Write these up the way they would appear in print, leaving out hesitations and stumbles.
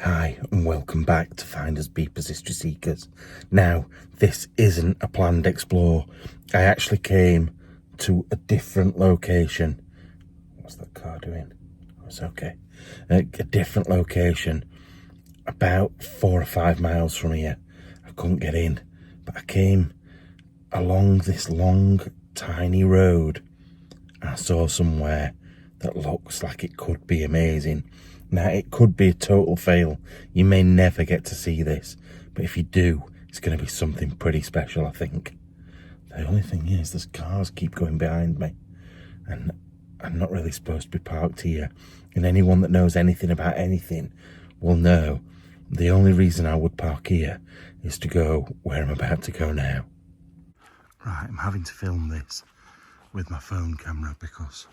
Hi and welcome back to Finders Beepers History Seekers. Now, this isn't a planned explore. I actually came to a different location. What's that car doing? Oh, it's okay. A different location, about 4 or 5 miles from here. I couldn't get in, but I came along this long, tiny road. I saw somewhere that looks like it could be amazing. Now, it could be a total fail. You may never get to see this, but if you do, it's going to be something pretty special, I think. The only thing is, there's cars keep going behind me, and I'm not really supposed to be parked here. And anyone that knows anything about anything will know the only reason I would park here is to go where I'm about to go now. Right, I'm having to film this with my phone camera because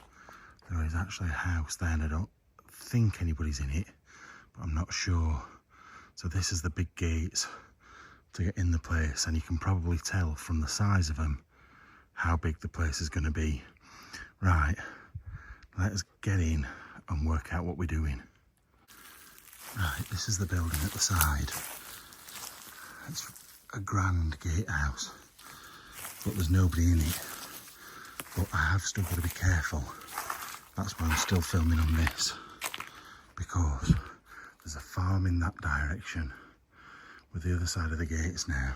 there is actually a house there and I don't think anybody's in it, but I'm not sure. So this is the big gates to get in the place, and you can probably tell from the size of them how big the place is going to be. Right, let us get in and work out what we're doing. Right, this is the building at the side. It's a grand gatehouse, but there's nobody in it. But I have still got to be careful. That's why I'm still filming on this, because there's a farm in that direction with the other side of the gates now,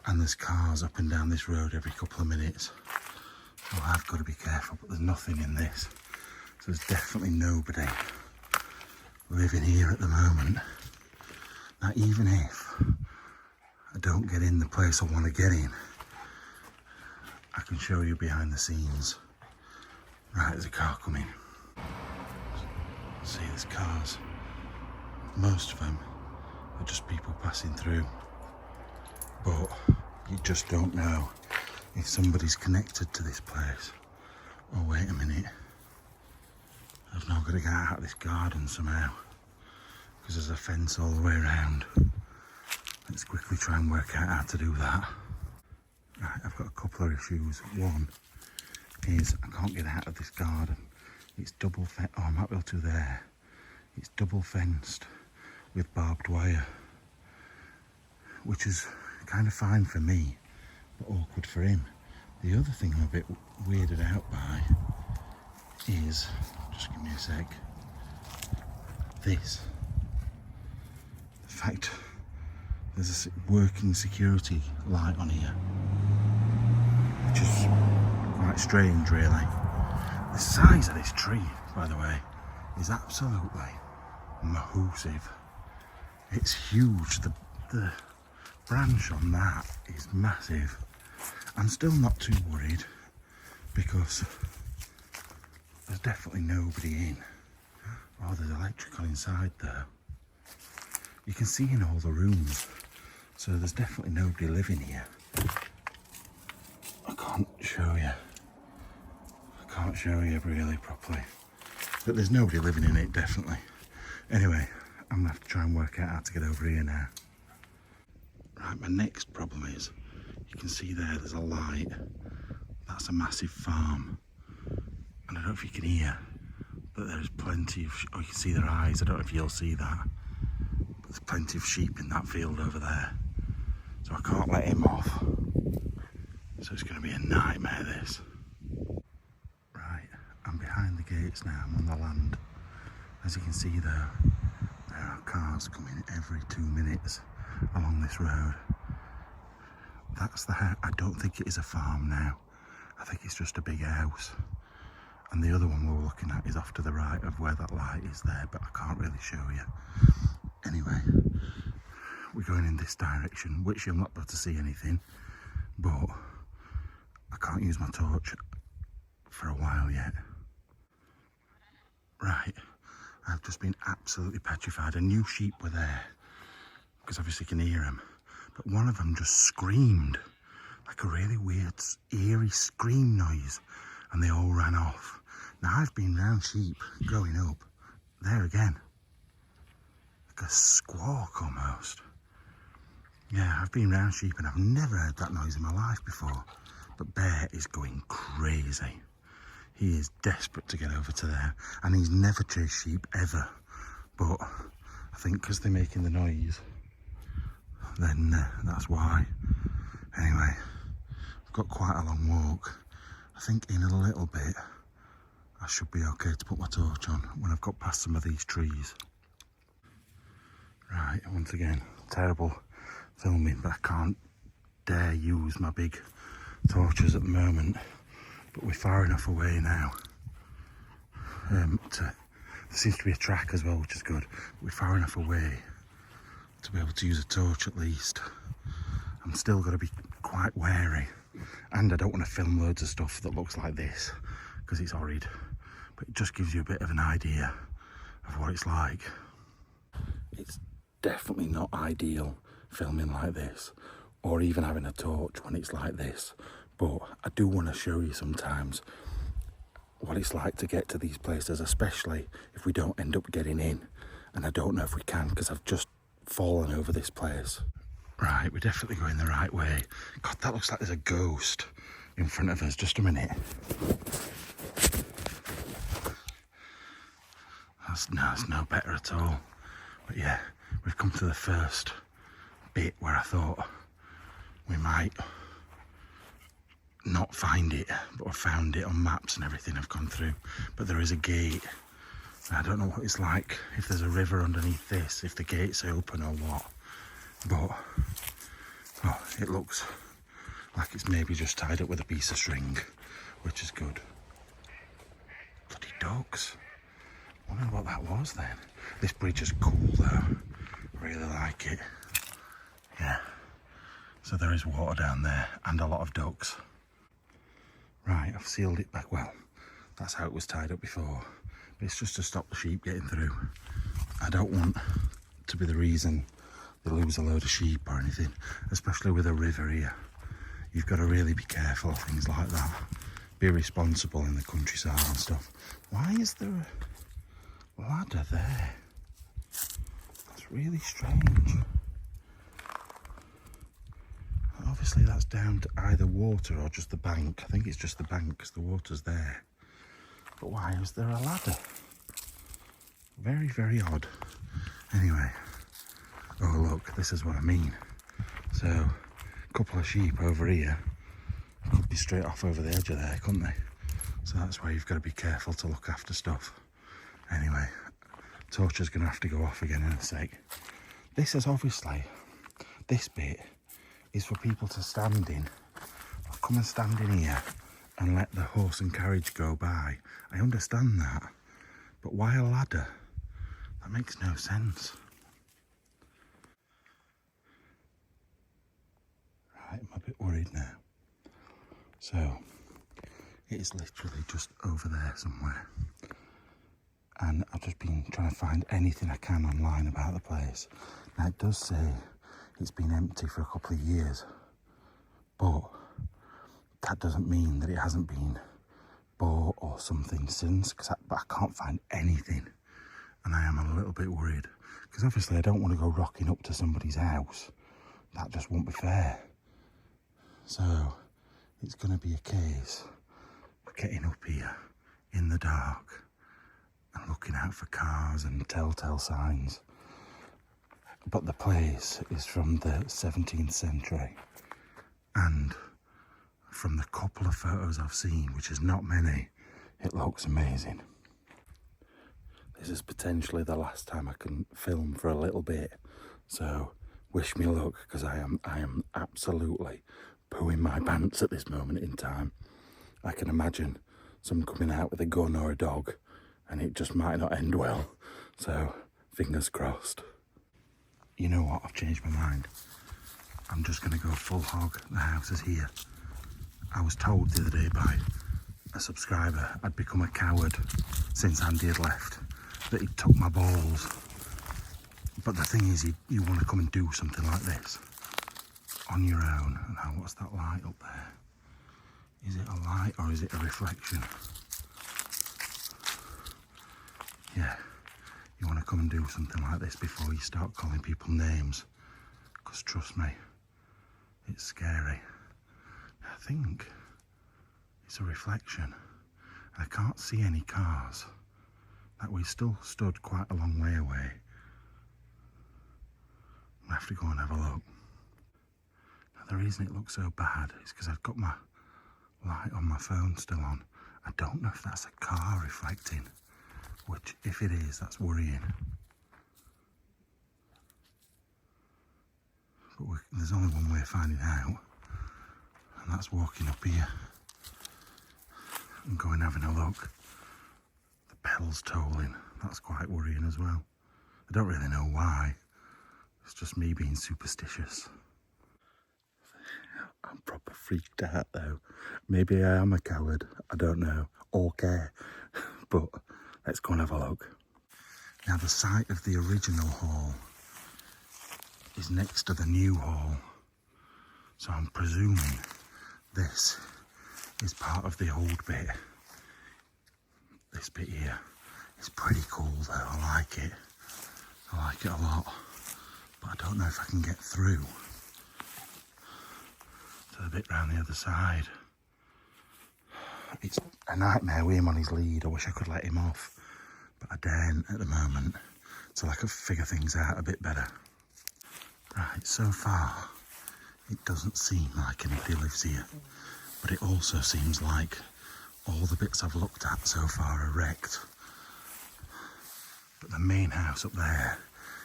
and there's cars up and down this road every couple of minutes. So I've got to be careful, but there's nothing in this. So there's definitely nobody living here at the moment. Now, even if I don't get in the place I want to get in, I can show you behind the scenes. Right, there's a car coming. See, there's cars. Most of them are just people passing through. But you just don't know if somebody's connected to this place. Oh, wait a minute. I've now got to get out of this garden somehow, because there's a fence all the way around. Let's quickly try and work out how to do that. Right, I've got a couple of issues. One is I can't get out of this garden. It's double fenced. Oh, I might be able to there. It's double fenced with barbed wire, which is kind of fine for me, but awkward for him. The other thing I'm a bit weirded out by is, just give me a sec, this. The fact there's a working security light on here, which is quite strange, really. The size of this tree, by the way, is absolutely massive. It's huge. The branch on that is massive. I'm still not too worried because there's definitely nobody in. Oh, there's electric on inside there. You can see in all the rooms, so there's definitely nobody living here. I can't show you really properly, but there's nobody living in it, definitely. Anyway, I'm gonna have to try and work out how to get over here now. Right, my next problem is, you can see there's a light. That's a massive farm, and I don't know if you can hear, but there's plenty of, oh, you can see their eyes. I don't know if you'll see that, but there's plenty of sheep in that field over there, so I can't let him off. So it's going to be a nightmare, this. Right, I'm behind the gates now. I'm on the land. As you can see there are cars coming every 2 minutes along this road. That's the house. I don't think it is a farm now. I think it's just a big house. And the other one we're looking at is off to the right of where that light is there, but I can't really show you. Anyway, we're going in this direction, which you'll not be able to see anything, but I can't use my torch for a while yet. Right, I've just been absolutely petrified. I knew sheep were there, because obviously you can hear them, but one of them just screamed, like a really weird, eerie scream noise, and they all ran off. Now, I've been round sheep growing up, there again, like a squawk almost. Yeah, I've been round sheep and I've never heard that noise in my life before. But Bear is going crazy. He is desperate to get over to there, and he's never chased sheep ever. But I think because they're making the noise, then that's why. Anyway, I've got quite a long walk. I think in a little bit I should be okay to put my torch on when I've got past some of these trees. Right, once again, terrible filming, but I can't dare use my big torches at the moment. But we're far enough away now. There seems to be a track as well, which is good. We're far enough away to be able to use a torch at least. I'm still got to be quite wary, and I don't want to film loads of stuff that looks like this because it's horrid. But it just gives you a bit of an idea of what it's like. It's definitely not ideal filming like this, or even having a torch when it's like this, but I do want to show you sometimes what it's like to get to these places, especially if we don't end up getting in, and I don't know if we can because I've just fallen over this place. Right, we're definitely going the right way. God, that looks like there's a ghost in front of us. Just a minute. That's no better at all. But yeah, we've come to the first bit where I thought we might not find it, but I found it on maps and everything I've gone through. But there is a gate. I don't know what it's like, if there's a river underneath this, if the gate's open or what. But oh, it looks like it's maybe just tied up with a piece of string, which is good. Bloody ducks. I wonder what that was then. This bridge is cool though. Really like it. Yeah. So there is water down there and a lot of ducks. Right, I've sealed it back. Well, that's how it was tied up before. But it's just to stop the sheep getting through. I don't want to be the reason they lose a load of sheep or anything, especially with a river here. You've got to really be careful of things like that. Be responsible in the countryside and stuff. Why is there a ladder there? That's really strange. Obviously that's down to either water or just the bank. I think it's just the bank because the water's there. But why is there a ladder? Very, very odd. Anyway. Oh look, this is what I mean. So, a couple of sheep over here could be straight off over the edge of there, couldn't they? So that's why you've got to be careful to look after stuff. Anyway, torch is going to have to go off again in a sec. This is obviously, this bit is for people to stand in. I'll come and stand in here and let the horse and carriage go by. I understand that, but why a ladder? That makes no sense. Right, I'm a bit worried now. So, it is literally just over there somewhere. And I've just been trying to find anything I can online about the place. Now it does say it's been empty for a couple of years, but that doesn't mean that it hasn't been bought or something since, but I can't find anything, and I am a little bit worried, because obviously I don't want to go rocking up to somebody's house. That just won't be fair. So it's going to be a case of getting up here in the dark and looking out for cars and telltale signs. But the place is from the 17th century, and from the couple of photos I've seen, which is not many, it looks amazing. This is potentially the last time I can film for a little bit, so wish me luck, because I am absolutely pooing my pants at this moment in time. I can imagine someone coming out with a gun or a dog, and it just might not end well, so fingers crossed. You know what, I've changed my mind. I'm just going to go full hog. The house is here. I was told the other day by a subscriber I'd become a coward since Andy had left, that he took my balls. But the thing is, you want to come and do something like this on your own. Now, what's that light up there? Is it a light or is it a reflection? Yeah, you want to come and do something like this before you start calling people names, because trust me, it's scary. I think it's a reflection, and I can't see any cars. Like, we still stood quite a long way away, have to go and have a look. Now, the reason it looks so bad is because I've got my light on my phone still on. I don't know if that's a car reflecting, which if it is, that's worrying. But there's only one way of finding out, and that's walking up here and going having a look. The bell's tolling, that's quite worrying as well. I don't really know why, it's just me being superstitious. I'm proper freaked out though. Maybe I am a coward, I don't know, or care, but let's go and have a look. Now the site of the original hall is next to the new hall, so I'm presuming this is part of the old bit. This bit here is pretty cool though, I like it a lot, but I don't know if I can get through to the bit round the other side. It's a nightmare with him on his lead. I wish I could let him off, but I daren't at the moment, till I could figure things out a bit better. Right, so far it doesn't seem like anybody lives here, but it also seems like all the bits I've looked at so far are wrecked. But the main house up there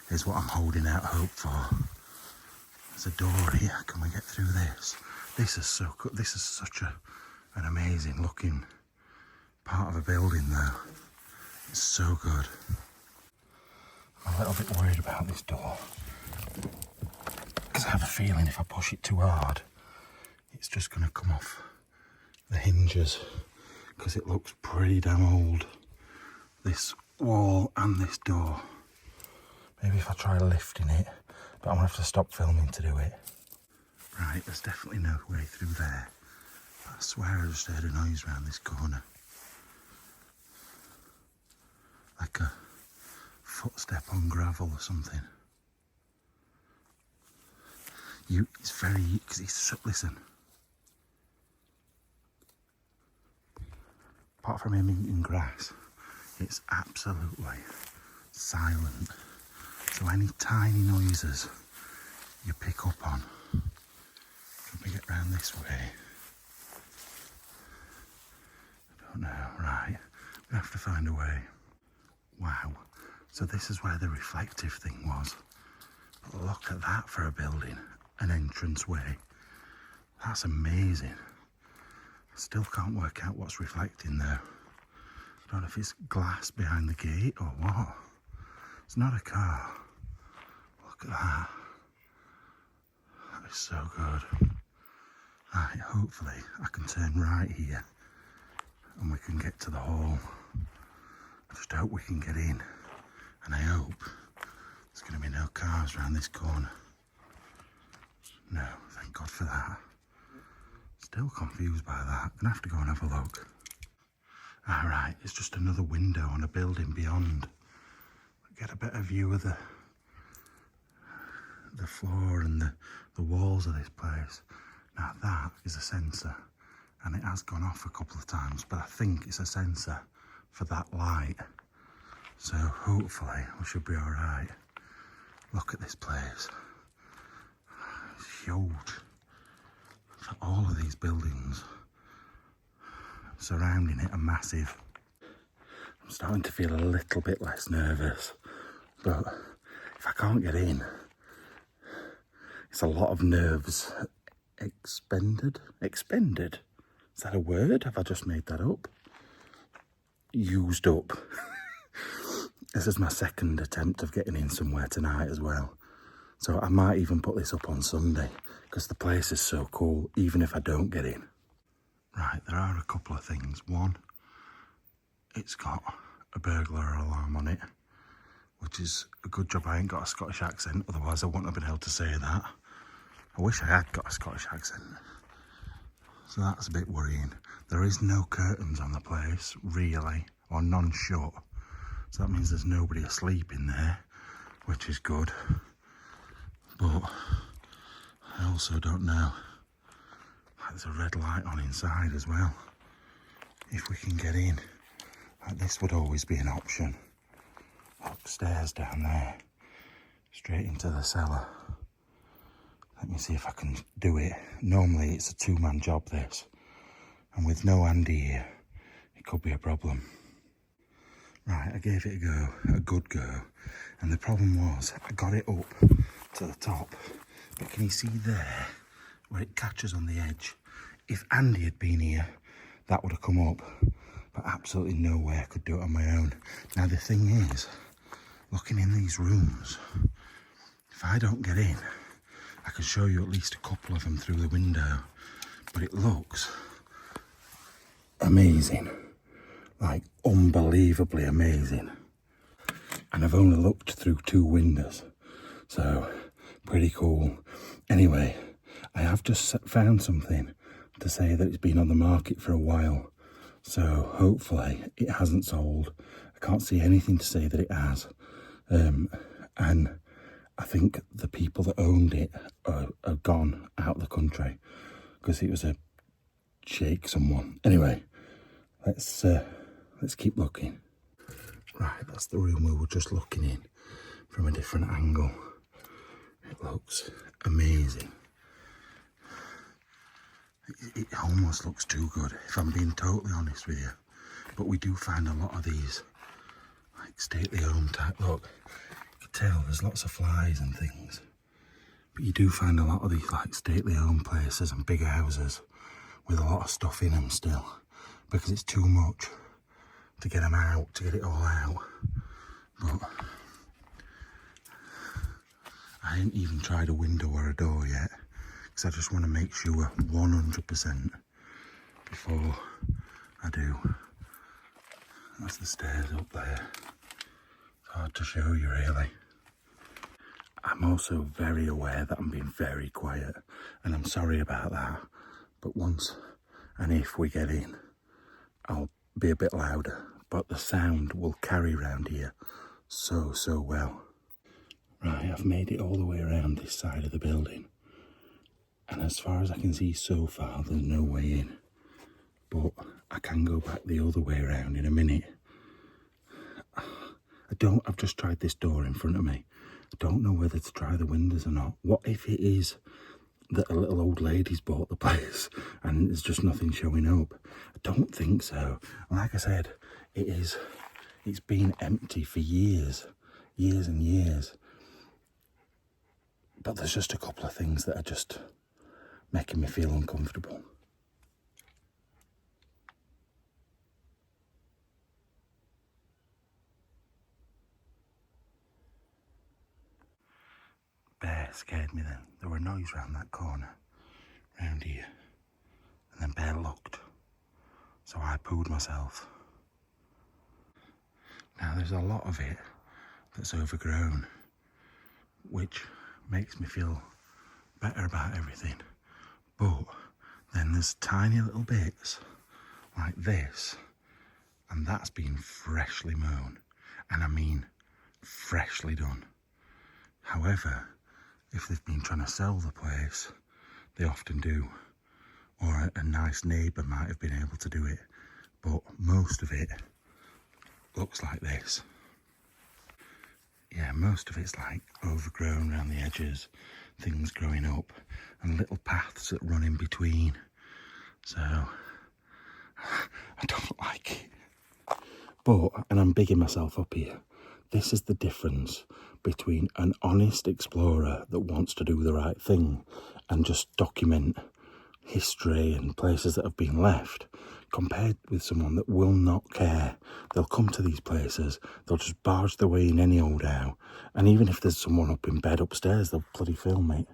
is what I'm holding out hope for. There's a door here, can we get through this? This is so good, this is such an amazing looking part of a building though. It's so good. I'm a little bit worried about this door, because I have a feeling if I push it too hard, it's just going to come off the hinges, because it looks pretty damn old, this wall and this door. Maybe if I try lifting it, but I'm going to have to stop filming to do it. Right, there's definitely no way through there. I swear I just heard a noise around this corner. Like a footstep on gravel or something. It's very, because listen. Apart from him eating grass, it's absolutely silent. So any tiny noises you pick up on. Can we get round this way? I don't know, right. We have to find a way. Wow, so this is where the reflective thing was. But look at that for a building, an entranceway. That's amazing. I still can't work out what's reflecting though. I don't know if it's glass behind the gate or what. It's not a car. Look at that. That is so good. Right, hopefully I can turn right here and we can get to the hall. I just hope we can get in, and I hope there's going to be no cars around this corner. No, thank God for that. Still confused by that. Gonna have to go and have a look. Alright, it's just another window on a building beyond. Get a better view of the floor and the walls of this place. Now that is a sensor, and it has gone off a couple of times, but I think it's a sensor for that light. So hopefully we should be alright. Look at this place. It's huge. All of these buildings surrounding it are massive. I'm starting to feel a little bit less nervous, but if I can't get in, it's a lot of nerves expended? Is that a word? Have I just made that up? Used up. This is my second attempt of getting in somewhere tonight as well. So I might even put this up on Sunday, because the place is so cool, even if I don't get in. Right, there are a couple of things. One, it's got a burglar alarm on it, which is a good job I ain't got a Scottish accent, otherwise I wouldn't have been able to say that. I wish I had got a Scottish accent. So that's a bit worrying. There is no curtains on the place, really, or none shut. So that means there's nobody asleep in there, which is good. But I also don't know. There's a red light on inside as well. If we can get in, this would always be an option. Upstairs down there, straight into the cellar. Let me see if I can do it. Normally it's a two-man job, this. And with no Andy here, it could be a problem. Right, I gave it a go, a good go. And the problem was, I got it up to the top. But can you see there, where it catches on the edge? If Andy had been here, that would have come up. But absolutely no way I could do it on my own. Now the thing is, looking in these rooms, if I don't get in, I can show you at least a couple of them through the window, but it looks amazing, like unbelievably amazing. And I've only looked through 2 windows, so pretty cool. Anyway, I have just found something to say that it's been on the market for a while, so hopefully it hasn't sold. I can't see anything to say that it has, and I think the people that owned it are gone out of the country because it was a sheikh someone. Anyway, let's keep looking. Right, that's the room we were just looking in from a different angle. It looks amazing. It almost looks too good, if I'm being totally honest with you. But we do find a lot of these, like stately home type look. Tell there's lots of flies and things, but you do find a lot of these like stately home places and bigger houses with a lot of stuff in them still, because it's too much to get them out, to get it all out. But I ain't even tried a window or a door yet, because I just want to make sure 100% before I do. That's the stairs up there. It's hard to show you really. I'm also very aware that I'm being very quiet, and I'm sorry about that, but once and if we get in, I'll be a bit louder, but the sound will carry around here so well. Right, I've made it all the way around this side of the building, and as far as I can see so far, there's no way in, but I can go back the other way around in a minute. I've just tried this door in front of me. I don't know whether to try the windows or not. What if it is that a little old lady's bought the place and there's just nothing showing up? I don't think so. Like I said, it's been empty for years and years. But there's just a couple of things that are just making me feel uncomfortable. Bear scared me then. There were noise round that corner, round here, and then Bear looked. So I pooed myself. Now there's a lot of it that's overgrown, which makes me feel better about everything. But then there's tiny little bits like this, and that's been freshly mown, and I mean freshly done. However, if they've been trying to sell the place, they often do, or a nice neighbour might have been able to do it, but most of it looks like this. Yeah, most of it's like overgrown around the edges, things growing up, and little paths that run in between. So, I don't like it. But, and I'm bigging myself up here, this is the difference between an honest explorer that wants to do the right thing and just document history and places that have been left, compared with someone that will not care. They'll come to these places, they'll just barge their way in any old how, and even if there's someone up in bed upstairs, they'll bloody film it.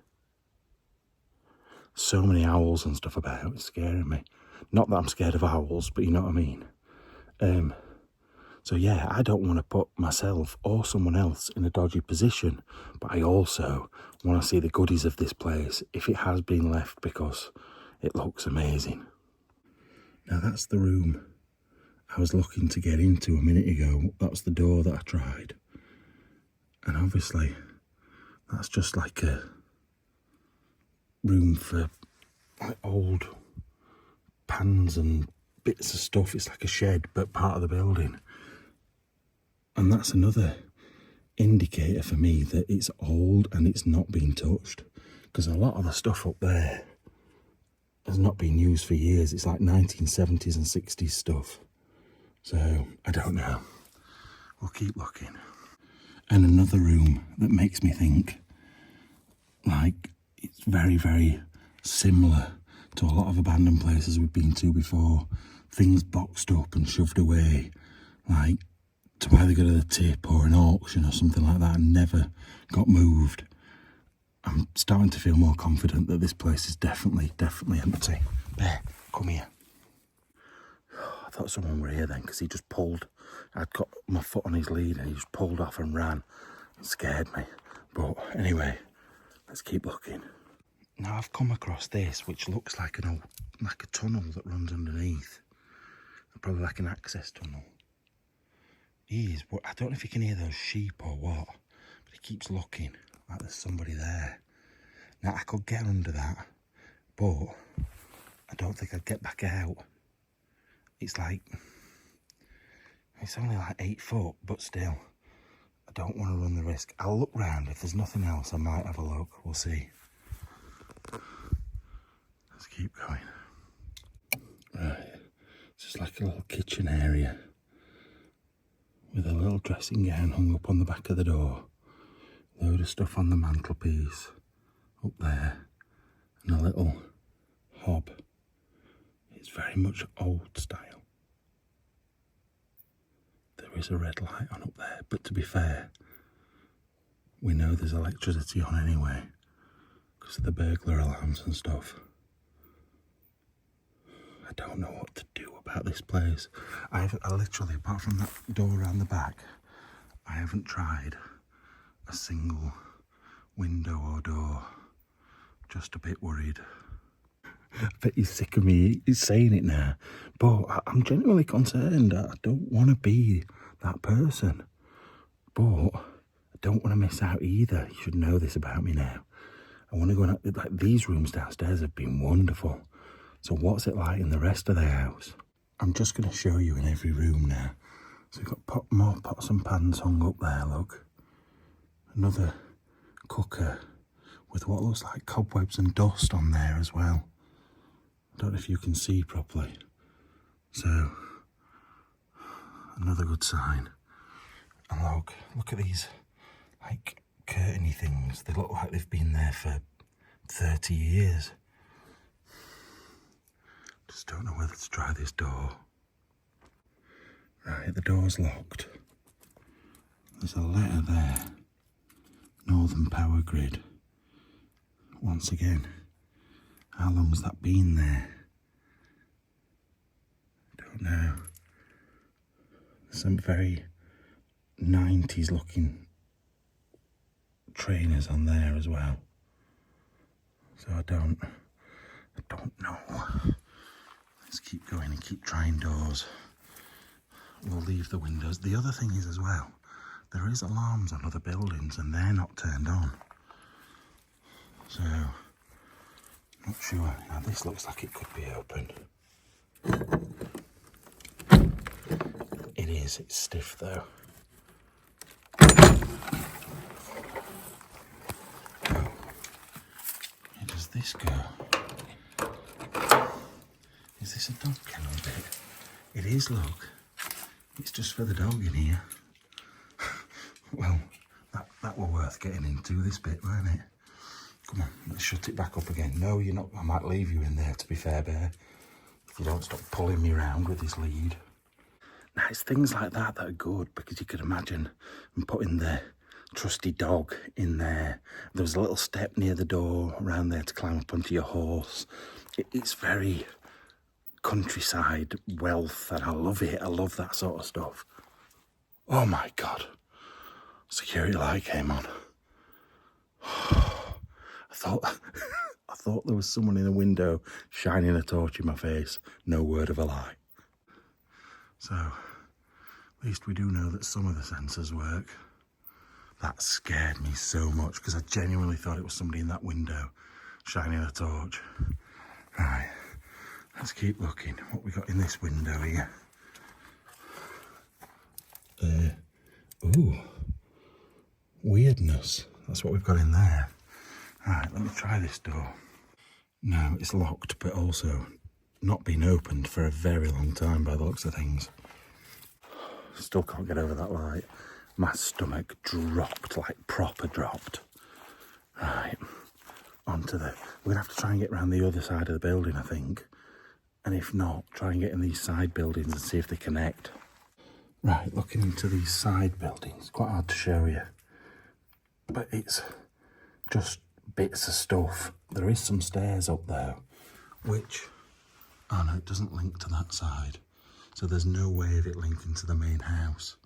So many owls and stuff about, it's scaring me. Not that I'm scared of owls, but you know what I mean. So yeah, I don't want to put myself or someone else in a dodgy position, but I also want to see the goodies of this place if it has been left, because it looks amazing. Now that's the room I was looking to get into a minute ago. That's the door that I tried. And obviously that's just like a room for like old pans and bits of stuff. It's like a shed, but part of the building. And that's another indicator for me that it's old and it's not been touched, because a lot of the stuff up there has not been used for years. It's like 1970s and 60s stuff. So, I don't know. We'll keep looking. And another room that makes me think, like, it's very, very similar to a lot of abandoned places we've been to before. Things boxed up and shoved away, like, to either go to the tip or an auction or something like that, and never got moved. I'm starting to feel more confident that this place is definitely empty. Bear, come here. I thought someone were here then, because he just pulled. I'd got my foot on his lead and he just pulled off and ran. It scared me. But anyway, let's keep looking. Now I've come across this, which looks like a tunnel that runs underneath. Probably like an access tunnel. I don't know if you can hear those sheep or what, but he keeps looking like there's somebody there. Now I could get under that, but I don't think I'd get back out. It's only like 8 foot, but still, I don't want to run the risk. I'll look round. If there's nothing else, I might have a look. We'll see. Let's keep going. Right. It's just like a little kitchen area with a little dressing gown hung up on the back of the door. Load of stuff on the mantelpiece up there, and a little hob. It's very much old style. There is a red light on up there, but to be fair, we know there's electricity on anyway because of the burglar alarms and stuff. I don't know what to do about this place. I literally, apart from that door around the back, I haven't tried a single window or door. Just a bit worried. I bet he's sick of me saying it now, but I'm genuinely concerned. I don't want to be that person, but I don't want to miss out either. You should know this about me now. I want to go and, like, these rooms downstairs have been wonderful. So what's it like in the rest of the house? I'm just going to show you in every room now. So we've got more pots and pans hung up there, look. Another cooker with what looks like cobwebs and dust on there as well. I don't know if you can see properly. So, another good sign. And look at these, like, curtainy things. They look like they've been there for 30 years. Just don't know whether to try this door. Right, the door's locked. There's a letter there. Northern Power Grid. Once again, how long's that been there? Don't know. There's some very 90s looking trainers on there as well. So I don't know. Let's keep going and keep trying doors. We'll leave the windows. The other thing is as well, there is alarms on other buildings and they're not turned on. So, not sure. Now this looks like it could be open. It is, it's stiff though. Where does this go? Is this a dog kennel bit? It is, look. It's just for the dog in here. Well, that were worth getting into, this bit, weren't it? Come on, let's shut it back up again. No, you're not. I might leave you in there, to be fair, Bear, if you don't stop pulling me around with this lead. Now, it's things like that that are good, because you could imagine putting the trusty dog in there. There was a little step near the door around there to climb up onto your horse. It's very countryside wealth, and I love it. I love that sort of stuff. Oh my God. Security light came on. I thought there was someone in the window shining a torch in my face. No word of a lie. So, at least we do know that some of the sensors work. That scared me so much because I genuinely thought it was somebody in that window shining a torch. Right, let's keep looking. What we got in this window here? Ooh, weirdness. That's what we've got in there. Right, let me try this door. No, it's locked, but also not been opened for a very long time by the looks of things. Still can't get over that light. My stomach dropped, like proper dropped. Right, onto the... We're going to have to try and get around the other side of the building, I think. And if not, try and get in these side buildings and see if they connect. Right, looking into these side buildings, quite hard to show you. But it's just bits of stuff. There is some stairs up there, which... Oh no, it doesn't link to that side. So there's no way of it linking to the main house.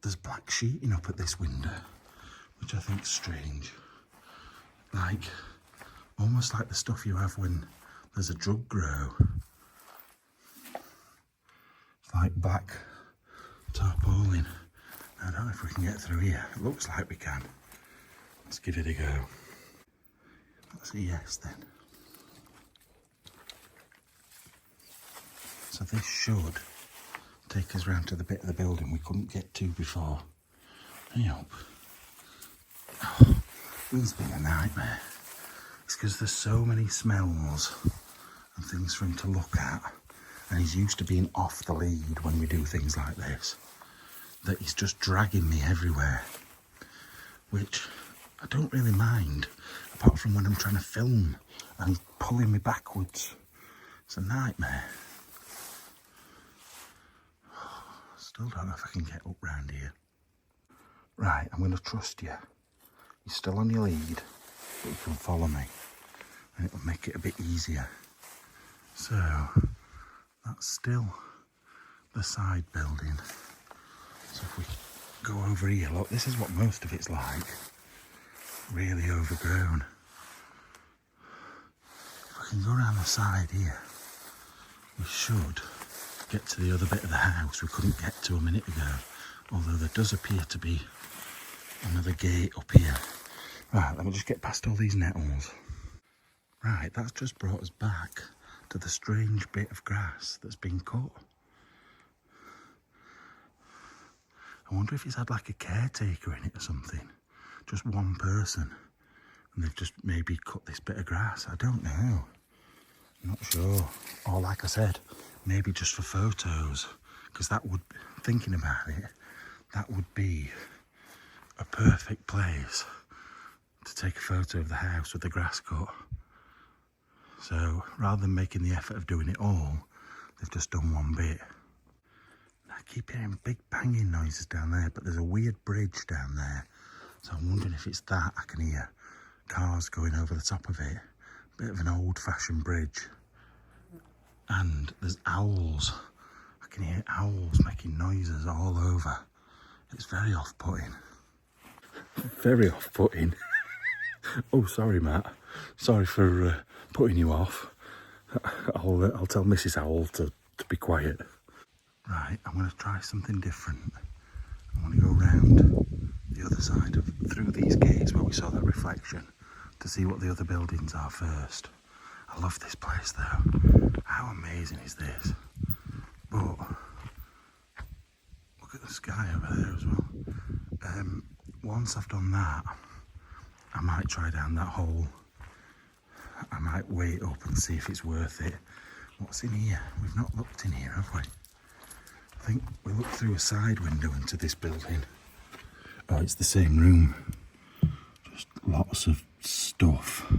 There's black sheeting up at this window, which I think's strange. Like, almost like the stuff you have when there's a drug grow. It's like black tarpaulin. I don't know if we can get through here. It looks like we can. Let's give it a go. That's a yes then. So this should take us round to the bit of the building we couldn't get to before. Help. Oh, these have been a nightmare. It's because there's so many smells and things for him to look at, and he's used to being off the lead when we do things like this, that he's just dragging me everywhere, which I don't really mind, apart from when I'm trying to film and he's pulling me backwards. It's a nightmare. Still don't know if I can get up round here. Right, I'm going to trust you. You're still on your lead, but you can follow me, and it'll make it a bit easier. So, that's still the side building. So if we go over here, look, this is what most of it's like. Really overgrown. If I can go around the side here, we should get to the other bit of the house we couldn't get to a minute ago. Although there does appear to be another gate up here. Right, let me just get past all these nettles. Right, that's just brought us back to the strange bit of grass that's been cut. I wonder if he's had like a caretaker in it or something. Just one person. And they've just maybe cut this bit of grass. I don't know. I'm not sure. Or like I said, maybe just for photos. Because that would, thinking about it, that would be a perfect place to take a photo of the house with the grass cut. So rather than making the effort of doing it all, they've just done one bit. I keep hearing big banging noises down there, but there's a weird bridge down there. So I'm wondering if it's that. I can hear cars going over the top of it. Bit of an old-fashioned bridge. And there's owls. I can hear owls making noises all over. It's very off-putting. Very off-putting. Oh, sorry, Matt. Sorry for putting you off. I'll tell Mrs. Owl to be quiet. Right, I'm going to try something different. I want to go round the other side through these gates where we saw that reflection to see what the other buildings are first. I love this place though. How amazing is this? But look at the sky over there as well. Once I've done that, I might try down that hole. I might wait up and see if it's worth it. What's in here? We've not looked in here, have we? I think we looked through a side window into this building. Oh, it's the same room. Just lots of stuff.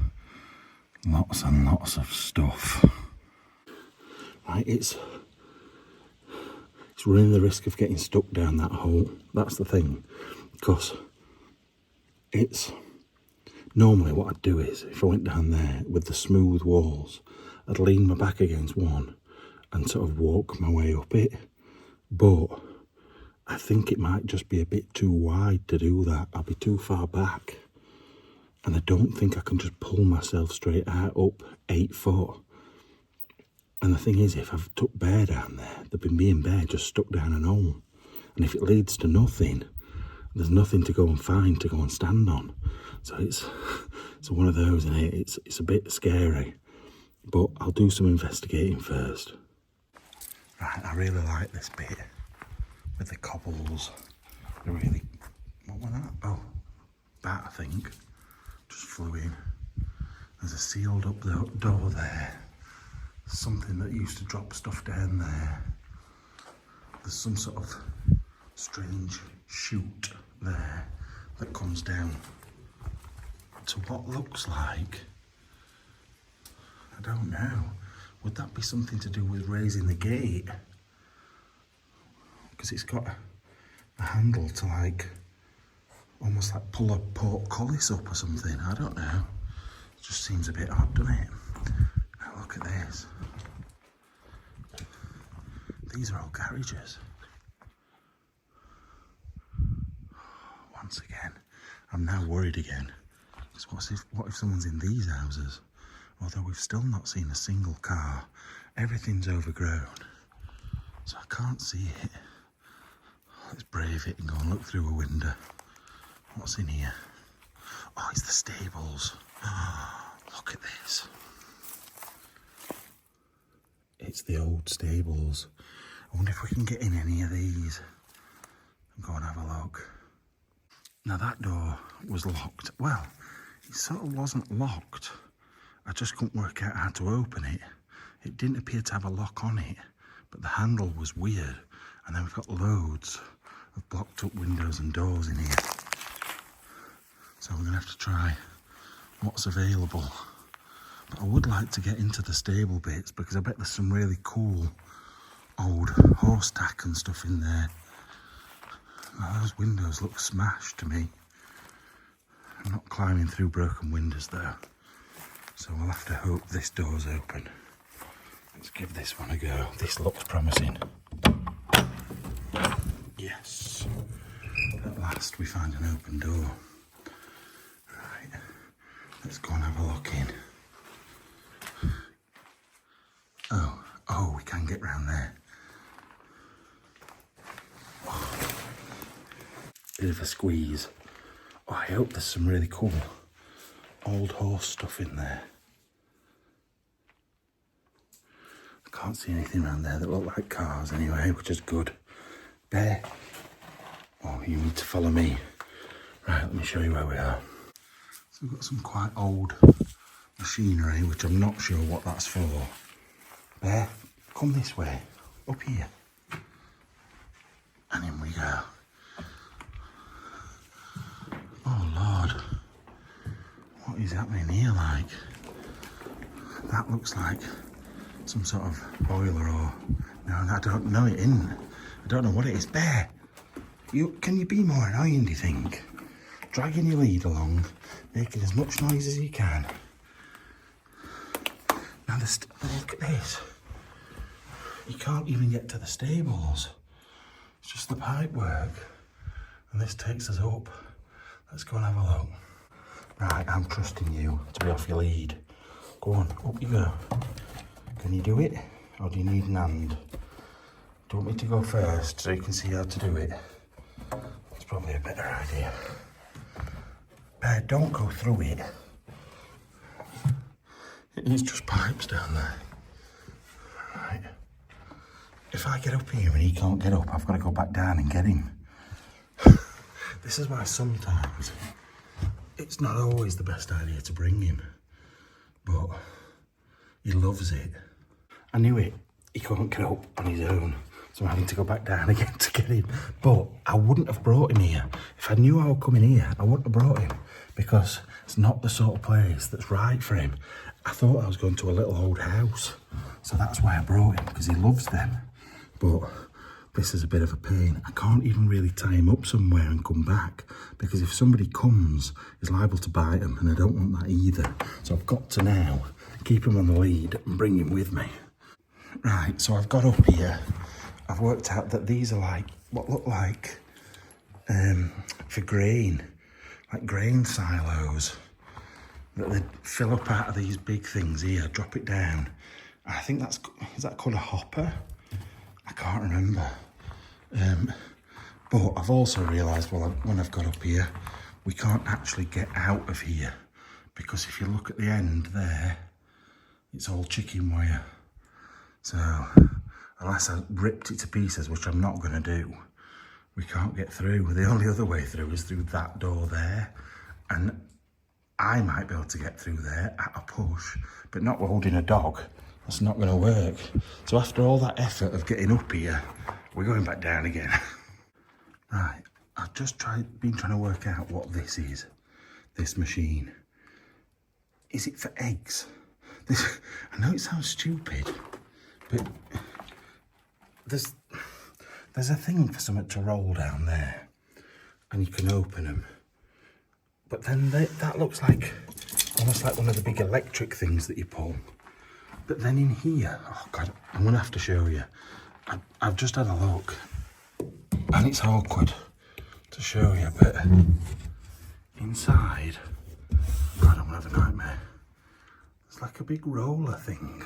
Lots and lots of stuff. Right, it's running the risk of getting stuck down that hole. That's the thing. Because it's... Normally what I'd do is, if I went down there with the smooth walls, I'd lean my back against one and sort of walk my way up it. But I think it might just be a bit too wide to do that. I'll be too far back. And I don't think I can just pull myself straight out up 8 foot. And the thing is, if I've took Bear down there, there'd be me and Bear just stuck down an hole. And if it leads to nothing, there's nothing to go and find to go and stand on. So it's one of those, and it's a bit scary. But I'll do some investigating first. Right, I really like this bit with the cobbles. They're really... What was that? Oh, bat, I think. just flew in. There's a sealed up door there. Something that used to drop stuff down there. There's some sort of strange chute there that comes down to what looks like, I don't know, would that be something to do with raising the gate? Because it's got a handle to like, almost like pull a portcullis up or something, I don't know. It just seems a bit odd, doesn't it? Now look at this. These are all garages. Once again, I'm now worried again. Because what if someone's in these houses? Although we've still not seen a single car. Everything's overgrown. So I can't see it. Let's brave it and go and look through a window. What's in here? Oh, it's the stables. Oh, look at this. It's the old stables. I wonder if we can get in any of these and go and have a look. Now that door was locked. Well, it sort of wasn't locked. I just couldn't work out how to open it. It didn't appear to have a lock on it, but the handle was weird. And then we've got loads of blocked up windows and doors in here. So we're gonna have to try what's available. But I would like to get into the stable bits because I bet there's some really cool old horse tack and stuff in there. Now, those windows look smashed to me. I'm not climbing through broken windows though. So we'll have to hope this door's open. Let's give this one a go. This looks promising. Yes. At last we find an open door. Right. Let's go and have a look in. Oh, we can get round there. Bit of a squeeze. Oh, I hope there's some really cool old horse stuff in there. I can't see anything around there that look like cars anyway, which is good. Bear. Oh, you need to follow me. Right, let me show you where we are. So we've got some quite old machinery, which I'm not sure what that's for. Bear, come this way, up here. And in we go. Oh Lord, what is happening here like? That looks like some sort of boiler or... No, I don't know, it isn't. I don't know what it is. Bear, can you be more annoying, do you think? Dragging your lead along, making as much noise as you can. Now look at this. You can't even get to the stables. It's just the pipe work. And this takes us up. Let's go and have a look. Right, I'm trusting you to be off your lead. Go on, up you go. Can you do it? Or do you need an hand? Do you want me to go first so you can see how to do it? It's probably a better idea. Bear, don't go through it. It's just pipes down there. Right. If I get up here and he can't get up, I've got to go back down and get him. This is why sometimes it's not always the best idea to bring him, but he loves it. I knew it. He couldn't get up on his own, so I'm having to go back down again to get him. But I wouldn't have brought him here. If I knew I would come in here, I wouldn't have brought him because it's not the sort of place that's right for him. I thought I was going to a little old house, so that's why I brought him, because he loves them. But this is a bit of a pain. I can't even really tie him up somewhere and come back, because if somebody comes, he's liable to bite him, and I don't want that either. So I've got to now keep him on the lead and bring him with me. Right, so I've got up here. I've worked out that these are like, what look like for grain, like grain silos that they fill up out of these big things here, drop it down. I think is that called a hopper? I can't remember. But I've also realised, well, when I've got up here, we can't actually get out of here, because if you look at the end there, it's all chicken wire. So unless I ripped it to pieces, which I'm not going to do, we can't get through. The only other way through is through that door there. And I might be able to get through there at a push, but not holding a dog. That's not going to work. So after all that effort of getting up here, we're going back down again. Right, I've just been trying to work out what this is, this machine. Is it for eggs? I know it sounds stupid, but there's a thing for something to roll down there, and you can open them. But then that looks like almost like one of the big electric things that you pull. But then in here, oh God, I'm gonna have to show you. I've just had a look, and it's awkward to show you, but inside, God, I'm gonna have a nightmare. It's like a big roller thing.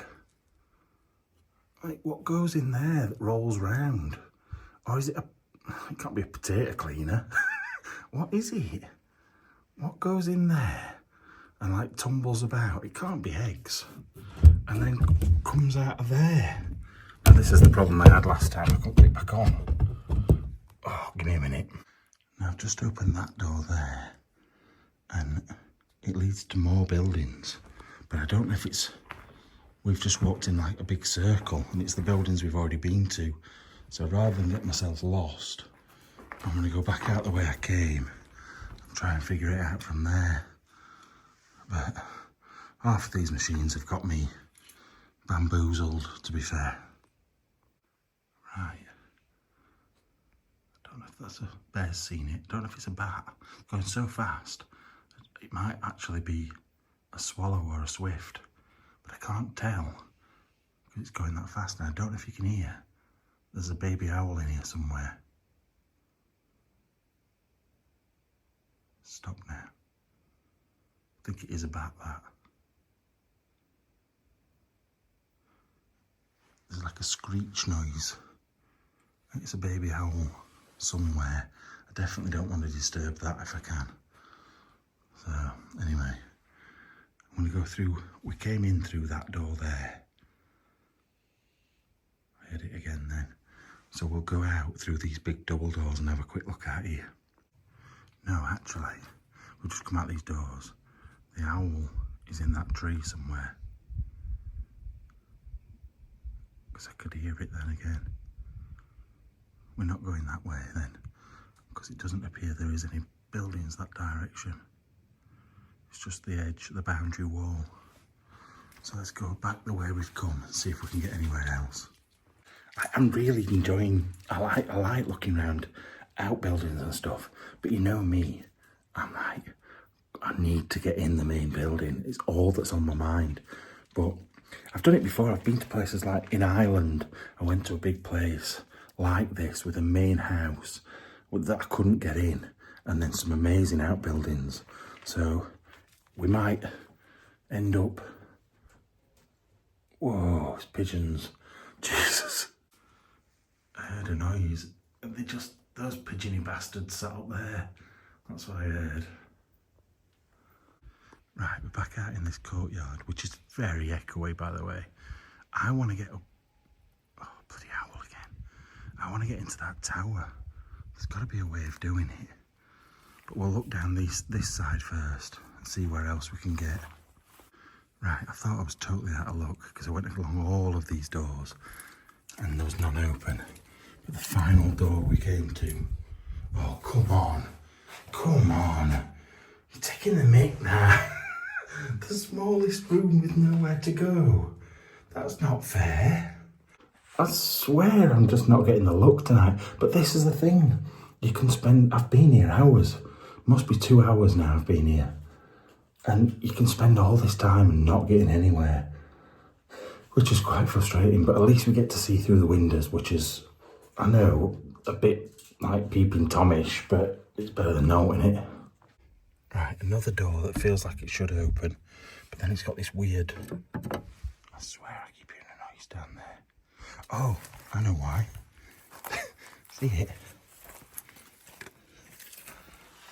Like, what goes in there that rolls round? Or is it it can't be a potato cleaner. What is it? What goes in there and like tumbles about? It can't be eggs. And then comes out of there. Now this is the problem I had last time. I couldn't put it back on. Oh, give me a minute. Now I've just opened that door there, and it leads to more buildings. But I don't know if it's, we've just walked in like a big circle, and it's the buildings we've already been to. So rather than get myself lost, I'm going to go back out the way I came and try and figure it out from there. But half of these machines have got me bamboozled, to be fair. Right. I don't know if that's a bear's seen it. I don't know if it's a bat. It's going so fast. It might actually be a swallow or a swift, but I can't tell because it's going that fast. And I don't know if you can hear. There's a baby owl in here somewhere. Stop now. I think it is a bat, that. There's like a screech noise. I think it's a baby owl somewhere. I definitely don't want to disturb that if I can. So, anyway, I'm going to go through. We came in through that door there. I heard it again then. So we'll go out through these big double doors and have a quick look at here. No, actually, we'll just come out these doors. The owl is in that tree somewhere. Because I could hear it then again. We're not going that way then, because it doesn't appear there is any buildings that direction. It's just the edge, the boundary wall. So let's go back the way we've come and see if we can get anywhere else. I'm really enjoying, I like looking around outbuildings and stuff, but you know me, I'm like, I need to get in the main building. It's all that's on my mind. But I've done it before. I've been to places like in Ireland. I went to a big place like this with a main house that I couldn't get in, and then some amazing outbuildings. So we might end up, whoa, it's pigeons. Jesus. I heard a noise, and those pigeony bastards sat up there. That's what I heard. Right, we're back out in this courtyard, which is very echoey, by the way. I want to get up. Oh, bloody owl again. I want to get into that tower. There's got to be a way of doing it. But we'll look down this side first and see where else we can get. Right, I thought I was totally out of luck because I went along all of these doors and there was none open. But the final door we came to, oh, come on. Come on. You're taking the mick now. The smallest room with nowhere to go. That's not fair. I swear I'm just not getting the look tonight. But this is the thing. You can spend, I've been here hours. Must be 2 hours now I've been here. And you can spend all this time and not getting anywhere. Which is quite frustrating, but at least we get to see through the windows, which is, I know, a bit like peeping Tomish, but it's better than no, isn't it? Right, another door that feels like it should open, but then it's got this weird, I swear I keep hearing a noise down there. Oh, I know why. See it?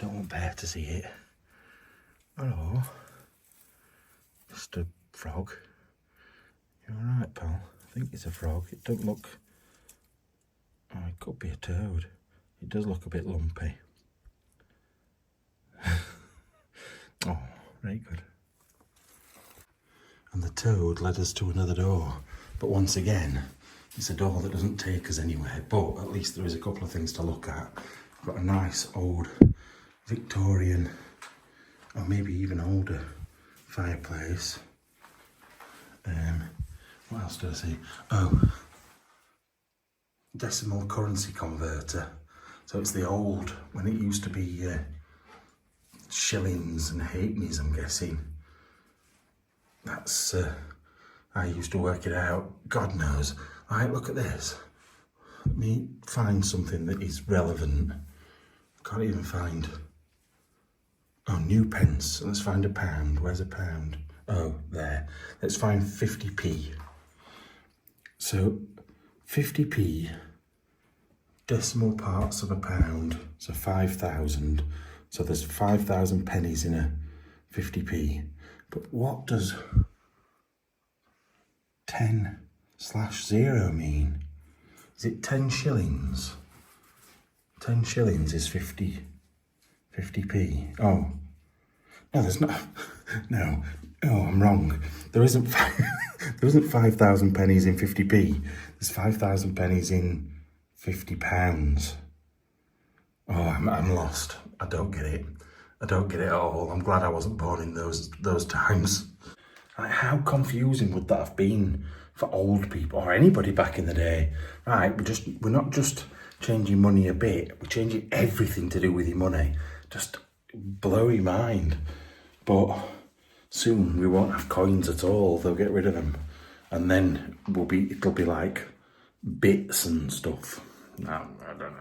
Don't want Bear to see it. Hello, Mr. Frog. You alright, pal? I think it's a frog. It don't look... Oh, it could be a toad. It does look a bit lumpy. Oh, Very good. And the toad led us to another door. But once again, it's a door that doesn't take us anywhere, but at least there is a couple of things to look at. We've got a nice old Victorian, or maybe even older, fireplace. What else did I see? Oh, decimal currency converter. So it's the old, when it used to be shillings and halfpennies, I'm guessing. That's, I used to work it out. God knows. Right, look at this. Let me find something that is relevant. Can't even find. Oh, new pence. Let's find a pound. Where's a pound? Oh, there. Let's find 50p. So 50p, decimal parts of a pound, so 5,000. So there's 5,000 pennies in a 50p. But what does 10/0 mean? Is it 10 shillings? 10 shillings is 50p. Oh, no, there's not. No, oh, I'm wrong. There isn't 5,000 pennies in 50p. There's 5,000 pennies in 50 pounds. Oh, I'm lost. I don't get it. I don't get it at all. I'm glad I wasn't born in those times. Like, how confusing would that have been for old people or anybody back in the day? Right, we're not just changing money a bit. We're changing everything to do with your money. Just blow your mind. But soon we won't have coins at all. They'll get rid of them, and then it'll be like bits and stuff. No, I don't know.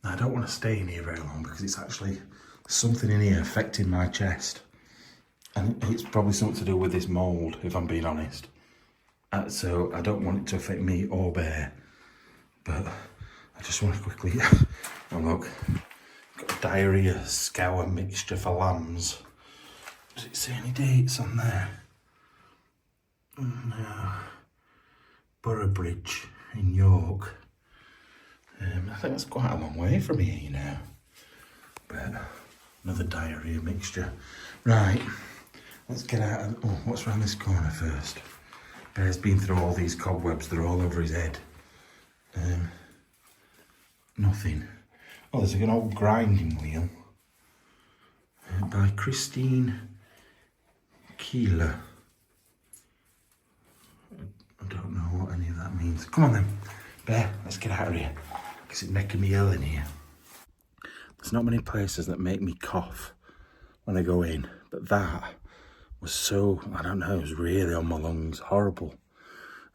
I don't want to stay in here very long because it's actually something in here affecting my chest, and it's probably something to do with this mould, if I'm being honest. So I don't want it to affect me or Bear, but I just want to quickly. Oh look, got a diarrhea scour mixture for lambs. Does it say any dates on there? No. Boroughbridge in York. I think that's quite a long way from here, you know. But another diarrhea mixture. Right, let's get out of. Oh, what's around this corner first? Bear's been through all these cobwebs. They're all over his head. Nothing. Oh, there's an old grinding wheel by Christine Keeler. I don't know what any of that means. Come on then, Bear, let's get out of here. Because it's making me ill in here. There's not many places that make me cough when I go in, but that was so, I don't know, it was really on my lungs, horrible.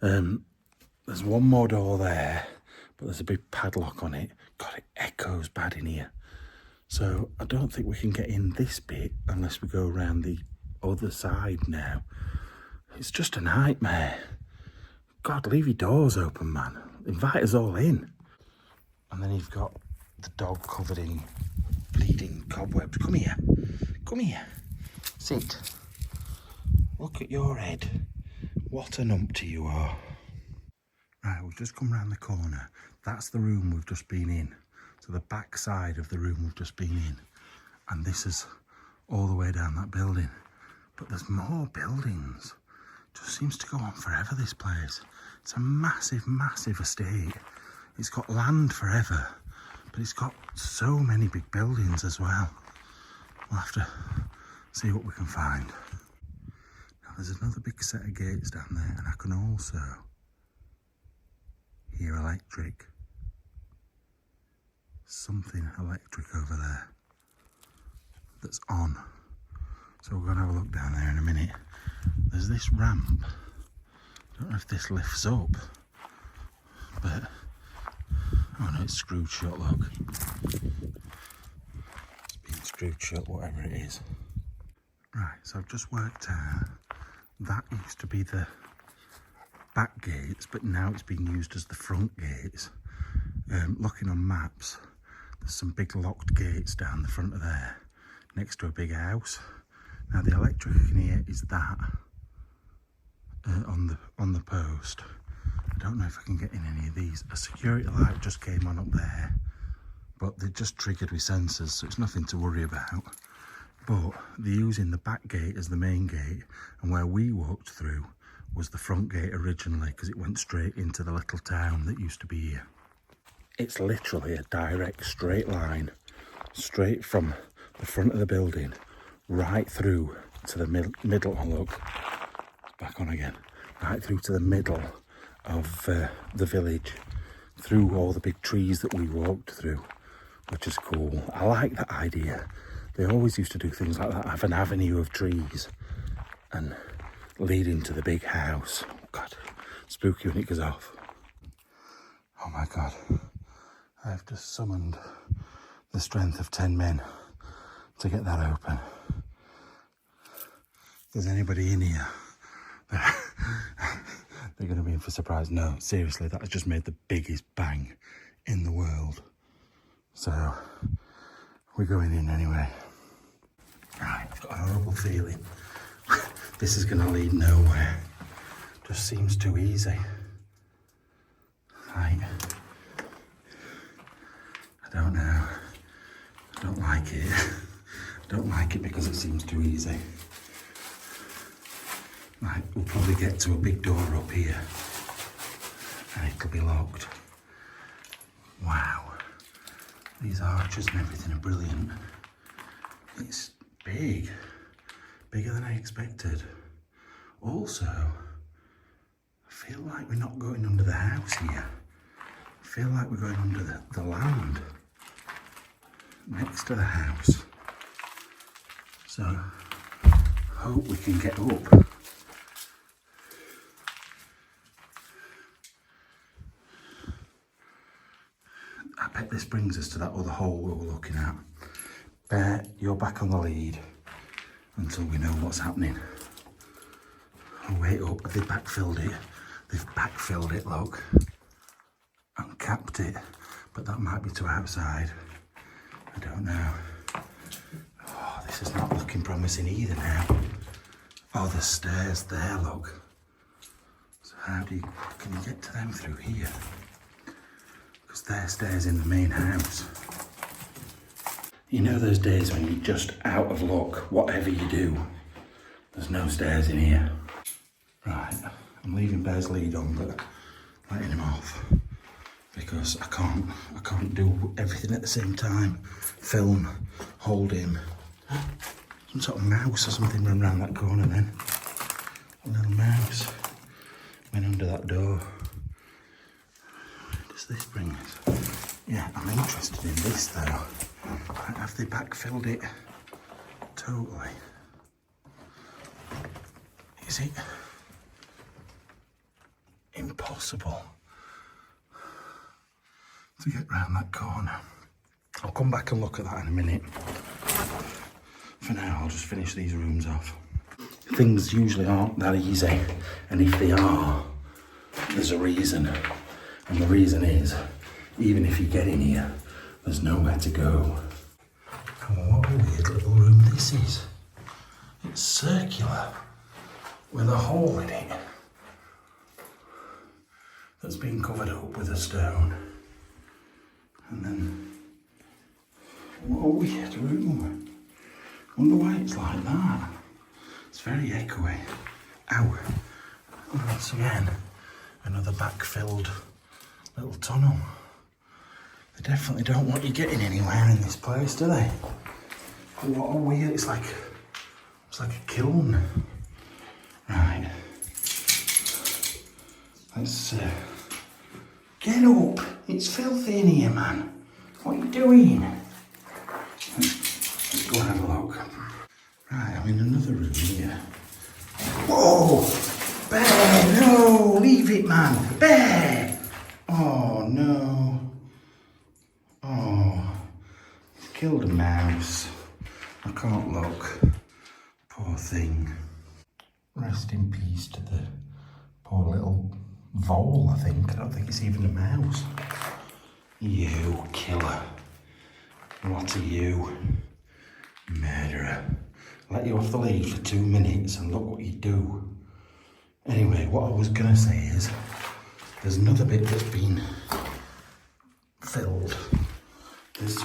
There's one more door there, but there's a big padlock on it. God, it echoes bad in here. So I don't think we can get in this bit unless we go around the other side now. It's just a nightmare. God, leave your doors open, man. Invite us all in. And then you've got the dog covered in bleeding cobwebs. Come here. Come here. Sit. Look at your head. What a numpty you are. Right, we've just come round the corner. That's the room we've just been in. So the back side of the room we've just been in. And this is all the way down that building. But there's more buildings. Just seems to go on forever, this place. It's a massive, massive estate. It's got land forever, but it's got so many big buildings as well. We'll have to see what we can find. Now there's another big set of gates down there, and I can also hear electric. Something electric over there that's on. So we're going to have a look down there in a minute. There's this ramp. I don't know if this lifts up, but oh no, it's screwed shut, look. It's been screwed shut, whatever it is. Right, so I've just worked out that used to be the back gates, but now it's been used as the front gates. Looking on maps, there's some big locked gates down the front of there, next to a big house. Now the electric in here is that on the post. I don't know if I can get in any of these. A security light just came on up there, but they just triggered with sensors, so it's nothing to worry about. But they're using the back gate as the main gate, and where we walked through was the front gate originally, because it went straight into the little town that used to be here. It's literally a direct straight line, straight from the front of the building, right through to the middle, oh look, back on again, right through to the middle of the village, through all the big trees that we walked through, which is cool. I like that idea. They always used to do things like that, have an avenue of trees and leading to the big house. Oh God, spooky when it goes off. Oh my God, I've just summoned the strength of 10 men to get that open. If there's anybody in here, they're going to be in for a surprise. No, seriously, that has just made the biggest bang in the world. So, we're going in anyway. Right, I've got a horrible feeling this is going to lead nowhere. Just seems too easy. Right. I don't know. I don't like it. I don't like it because it seems too easy. Right, we'll probably get to a big door up here and it'll be locked. Wow. These arches and everything are brilliant. It's big. Bigger than I expected. Also, I feel like we're not going under the house here. I feel like we're going under the land next to the house. So, hope we can get up. I bet this brings us to that other hole we were looking at. Bear, you're back on the lead until we know what's happening. I'll wait up. Have they backfilled it? They've backfilled it, look. And capped it. But that might be to outside. I don't know. Oh, this is not looking promising either now. Oh, the stairs there, look. So how can you get to them through here? Because there's stairs in the main house. You know those days when you're just out of luck, whatever you do, there's no stairs in here. Right, I'm leaving Bear's lead on, but letting him off. Because I can't do everything at the same time. Film, hold him. Some sort of mouse or something run around that corner then. A little mouse. Went under that door. Where does this bring us? Yeah, I'm interested in this though. Have they backfilled it totally? Is it impossible to get round that corner? I'll come back and look at that in a minute. For now, I'll just finish these rooms off. Things usually aren't that easy, and if they are, there's a reason. And the reason is, even if you get in here, there's nowhere to go. Oh, what a weird little room this is. It's circular, with a hole in it that's been covered up with a stone. And then, what a weird room. Wonder why it's like that. It's very echoey. Ow. Once again, another backfilled little tunnel. They definitely don't want you getting anywhere in this place, do they? What a weird, it's like a kiln. Right. Let's get up. It's filthy in here, man. What are you doing? Let's go and have a look. Right, I'm in another room here. Whoa! Bear, no! Leave it, man! Bear! Oh, no. Oh, killed a mouse. I can't look. Poor thing. Rest in peace to the poor little vole, I think. I don't think it's even a mouse. You killer. What are you? Murderer. Let you off the lead for 2 minutes and look what you do. Anyway, what I was gonna say is, there's another bit that's been filled. There's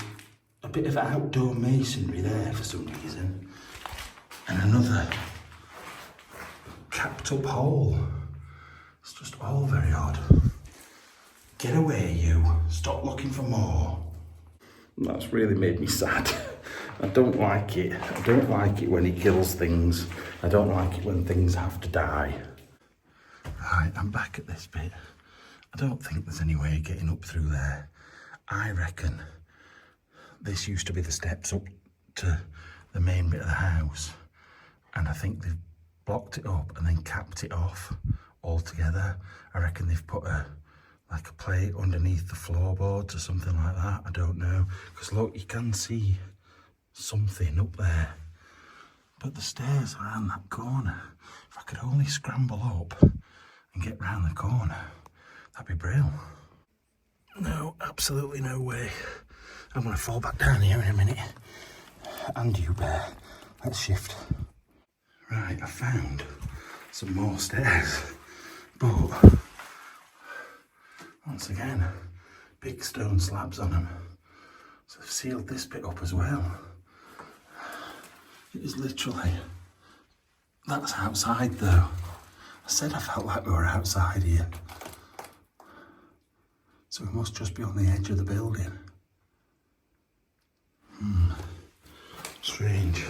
a bit of outdoor masonry there for some reason. And another capped up hole. It's just all very odd. Get away, you. Stop looking for more. That's really made me sad. I don't like it. I don't like it when he kills things. I don't like it when things have to die. Right, I'm back at this bit. I don't think there's any way of getting up through there. I reckon this used to be the steps up to the main bit of the house. And I think they've blocked it up and then capped it off altogether. I reckon they've put a plate underneath the floorboards or something like that. I don't know. Because look, you can see something up there. But the stairs around that corner, if I could only scramble up and get round the corner, that'd be brilliant. No, absolutely no way. I'm going to fall back down here in a minute. And you, bear. Let's shift. Right, I found some more stairs. But once again, big stone slabs on them. So they've sealed this bit up as well. It is literally, that's outside though. I said I felt like we were outside here. So we must just be on the edge of the building. Strange.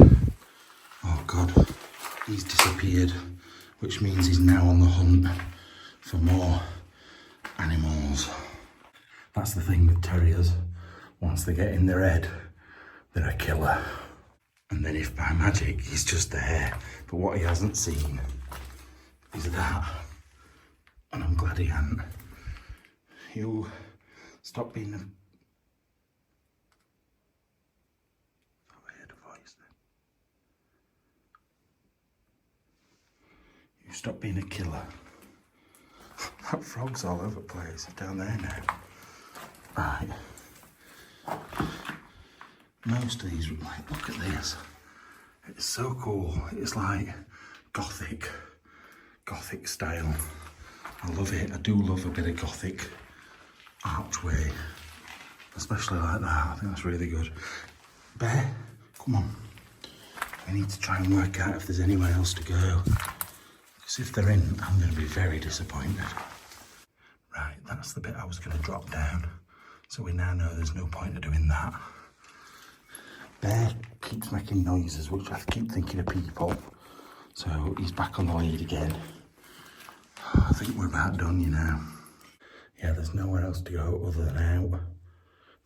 Oh God, he's disappeared, which means he's now on the hunt for more animals. That's the thing with terriers. Once they get in their head, they're a killer. And then if by magic he's just there, but what he hasn't seen is that. And I'm glad he hasn't. You stop being a... I heard a voice then. You stop being a killer. That frog's all over the place, down there now. Right. Most of these, like, look at this. It's so cool. It's like Gothic style. I love it. I do love a bit of Gothic archway, especially like that. I think that's really good. Bear, come on. We need to try and work out if there's anywhere else to go. Because if there isn't, I'm going to be very disappointed. Right, that's the bit I was going to drop down. So we now know there's no point of doing that. Bear keeps making noises, which I keep thinking of people. So he's back on the lead again. I think we're about done, you know. Yeah, there's nowhere else to go other than out.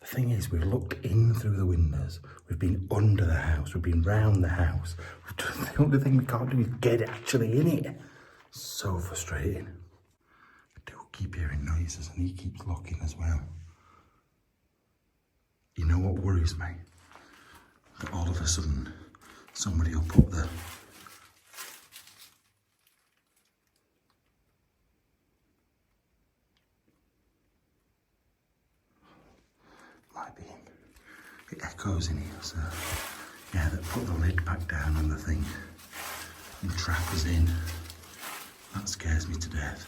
The thing is, we've looked in through the windows. We've been under the house. We've been round the house. The only thing we can't do is get actually in it. So frustrating. I do keep hearing noises and he keeps looking as well. You know what worries me? That all of a sudden somebody will put the might be it echoes in here, so yeah, that put the lid back down on the thing and trap us in. That scares me to death.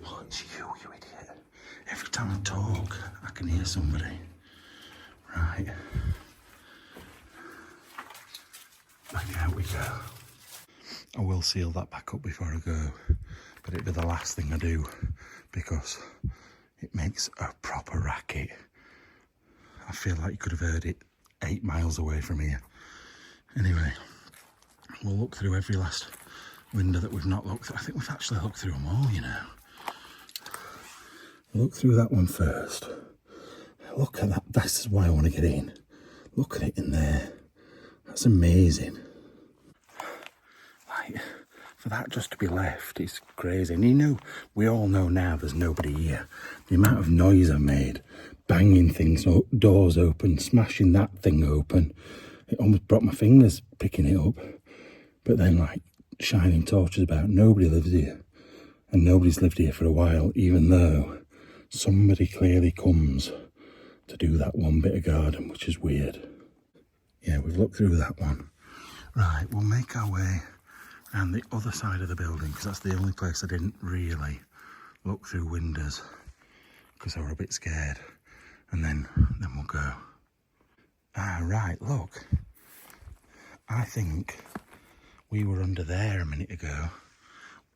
Oh, it's you idiot. Every time I talk, I can hear somebody. Right. Back out we go. I will seal that back up before I go, but it'll be the last thing I do because it makes a proper racket. I feel like you could have heard it 8 miles away from here. Anyway, we'll look through every last window that we've not looked through. I think we've actually looked through them all, you know. Look through that one first. Look at that. This is why I want to get in. Look at it in there. That's amazing. Like, for that just to be left, it's crazy. And you know, we all know now there's nobody here. The amount of noise I made, banging things, doors open, smashing that thing open. It almost broke my fingers picking it up. But then, like, shining torches about. Nobody lives here. And nobody's lived here for a while, even though somebody clearly comes to do that one bit of garden, which is weird. Yeah, we've looked through that one. Right, we'll make our way around the other side of the building, because that's the only place I didn't really look through windows because I were a bit scared, and then we'll go. Right, look, I think we were under there a minute ago,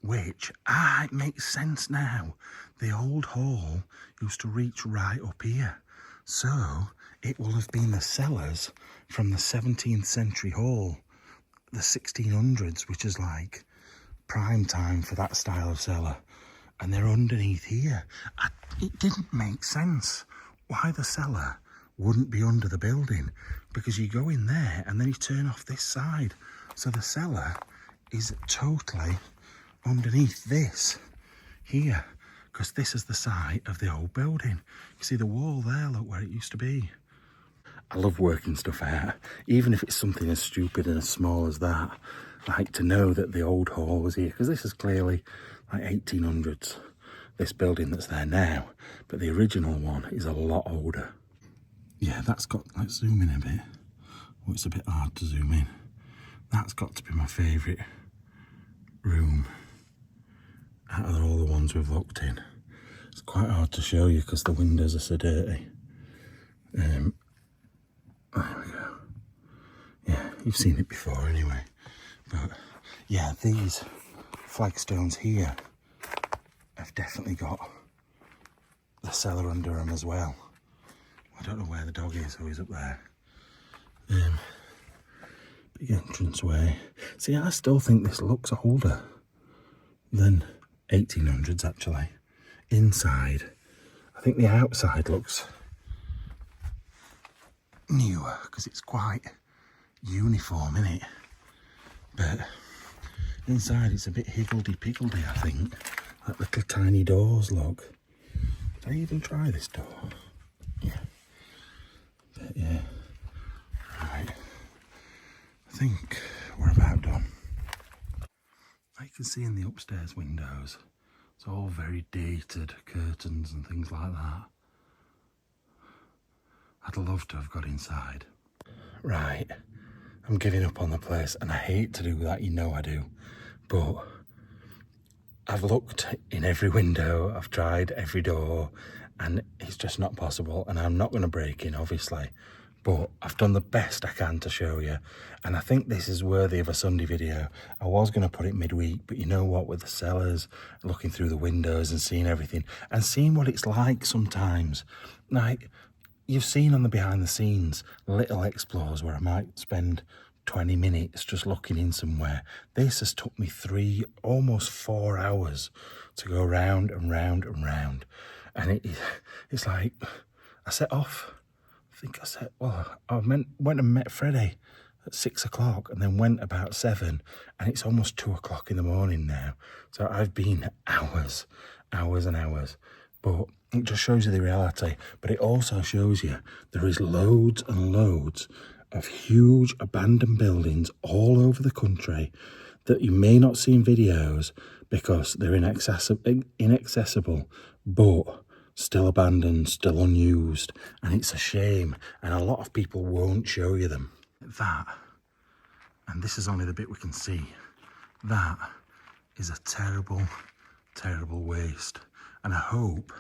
which, it makes sense now. The old hall used to reach right up here, so it will have been the cellars from the 17th century hall, the 1600s, which is like prime time for that style of cellar, and they're underneath here. It didn't make sense why the cellar wouldn't be under the building, because you go in there and then you turn off this side, so the cellar is totally underneath this here, because this is the site of the old building. You see the wall there, look where it used to be. I love working stuff out, even if it's something as stupid and as small as that. Like to know that the old hall was here, because this is clearly like 1800s, this building that's there now, but the original one is a lot older. Yeah, that's got, let's zoom in a bit. Oh, it's a bit hard to zoom in. That's got to be my favourite room out of all the ones we've looked in. It's quite hard to show you because the windows are so dirty. There we go. Yeah, you've seen it before anyway. But yeah, these flagstones here have definitely got the cellar under them as well. I don't know where the dog is, so he's up there. Big entranceway. See, I still think this looks older than 1800s actually. Inside, I think the outside looks newer because it's quite uniform, isn't it? But inside it's a bit higgledy-piggledy, I think. Like little tiny doors, look. Did I even try this door? Yeah. But yeah. Right. I think we're about done. I can see in the upstairs windows, it's all very dated curtains and things like that. I'd love to have got inside. Right, I'm giving up on the place, and I hate to do that, you know I do. But I've looked in every window, I've tried every door, and it's just not possible. And I'm not going to break in, obviously, but I've done the best I can to show you. And I think this is worthy of a Sunday video. I was going to put it midweek, but you know what, with the cellars, looking through the windows and seeing everything, and seeing what it's like sometimes. Like, you've seen on the behind the scenes little explores where I might spend 20 minutes just looking in somewhere. This has took me almost 4 hours to go round and round and round. And it's like, I set off, I went and met Freddie at 6 o'clock and then went about 7, and it's almost 2 o'clock in the morning now. So I've been hours and hours. But it just shows you the reality. But it also shows you there is loads and loads of huge abandoned buildings all over the country that you may not see in videos because they're inaccessible, but still abandoned, still unused, and it's a shame, and a lot of people won't show you them. That, and this is only the bit we can see, that is a terrible, terrible waste. And I hope,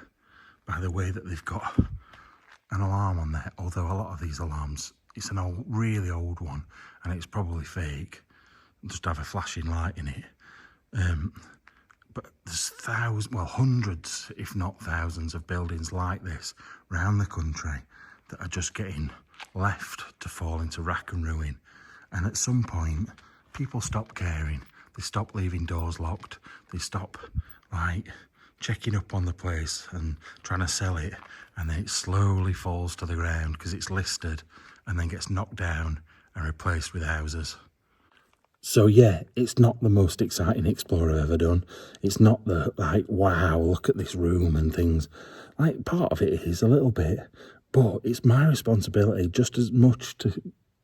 by the way, that they've got an alarm on there, although a lot of these alarms, it's an old, really old one, and it's probably fake, just have a flashing light in it. But there's hundreds, if not thousands, of buildings like this around the country that are just getting left to fall into rack and ruin. And at some point, people stop caring. They stop leaving doors locked. They stop, checking up on the place and trying to sell it. And then it slowly falls to the ground because it's listed and then gets knocked down and replaced with houses. So yeah, it's not the most exciting explore I've ever done. It's not the, wow, look at this room and things. Part of it is a little bit, but it's my responsibility just as much to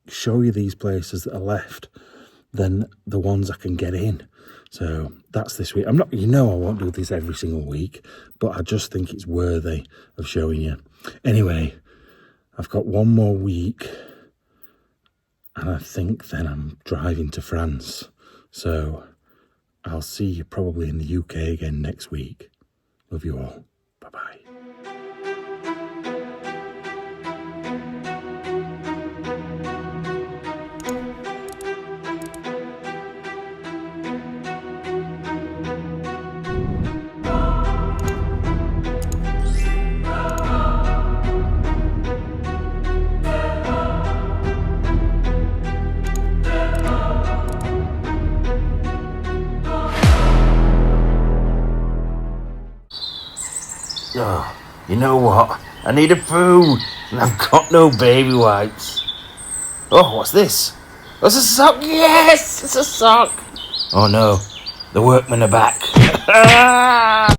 show you these places that are left than the ones I can get in. So that's this week. I won't do this every single week, but I just think it's worthy of showing you. Anyway, I've got one more week, and I think then I'm driving to France. So I'll see you probably in the UK again next week. Love you all. Bye-bye. Oh, you know what? I need a poo, and I've got no baby wipes. Oh, what's this? Oh, it's a sock! Yes! It's a sock! Oh no, the workmen are back.